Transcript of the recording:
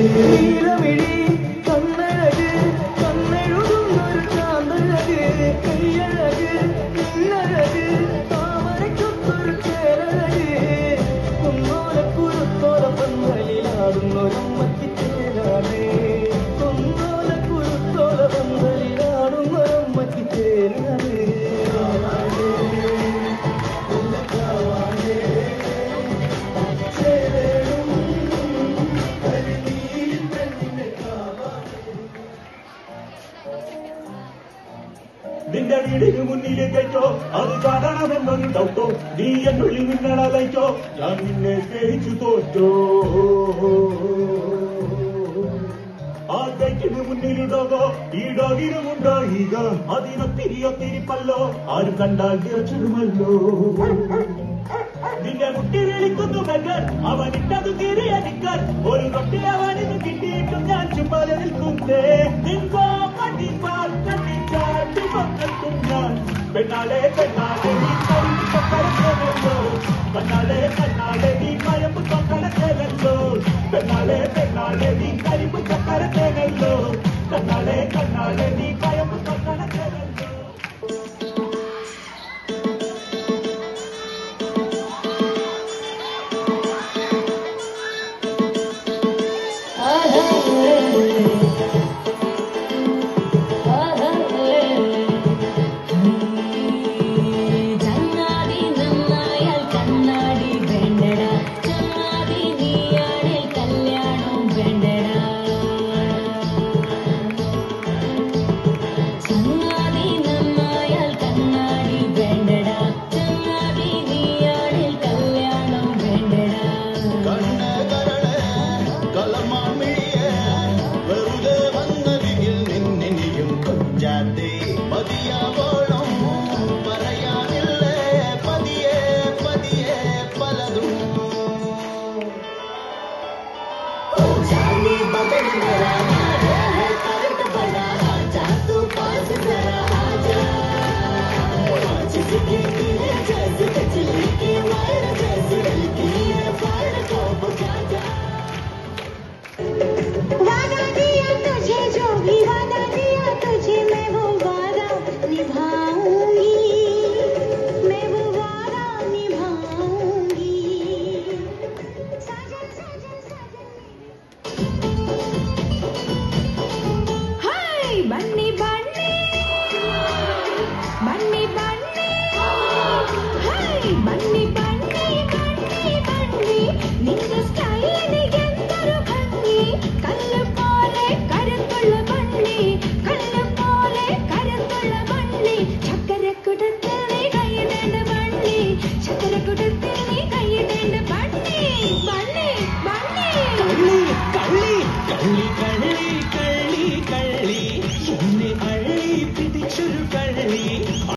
നീലമിഴി കണ്ണഴക് കണ്ണെഴുതുന്നൊരു ചാന്തഴക് കയ്യഴക് പിന്നഴക് താമരയ്ക്കൊത്തൊരു ചേരഴക് കുന്നോലക്കുരുത്തോല പന്തലിലാടുന്നൊരമ്മയ്ക്ക് ചേരാനേ കുന്നോലക്കുരുത്തോല പന്തലിലാടുന്നൊരമ്മയ്ക്ക് ചേരാനേ നിന്റെ വീടിന് മുന്നിലേക്കോ അത് കാണണമെന്നൊരു ഡൗട്ടോ നീ എന്നുള്ളിൽ നിന്നളയിച്ചോ ഞാൻ നിന്നെ സ്നേഹിച്ചു തോറ്റോ ആ തെറ്റിന് മുന്നിലുണ്ടോ ഈ ഡോഗിനുമുണ്ടോ ഈക അതിനൊത്തിരി പല്ലോ ആരും കണ്ടാൽ തിരച്ചിടുമല്ലോ നിന്നെ മുട്ടി വിളിക്കുന്നു ബെഗർ അവനിട്ടത് തിരിയ നിക്കർ ഒരു തൊട്ടി അവനിന്ന് കിട്ടിയിട്ടും ഞാൻ ചുമ്മാതെ നിൽക്കുന്നേ നിൻകോ പട്ടിപ്പാൽ കണ്ടിച്ചാട്ടി പക്കത്തും ഞാൻ പെണ്ണാളെ പെണ്ണാളെ നീ കരിമ്പ് തൊക്കടക്കലല്ലോ പെണ്ണാളെ നീ മയമ്പ് തൊക്കടക്കലല്ലോ പെണ്ണാളെ നീ കരിമ്പ് തൊക്കടക്കലല്ലോ കണ്ണാളെ നീ മയമ്പ് തൊക്കടക്കലല്ലോ കള്ളി എന്നെ അള്ളി പിടിച്ചൊരു കള്ളി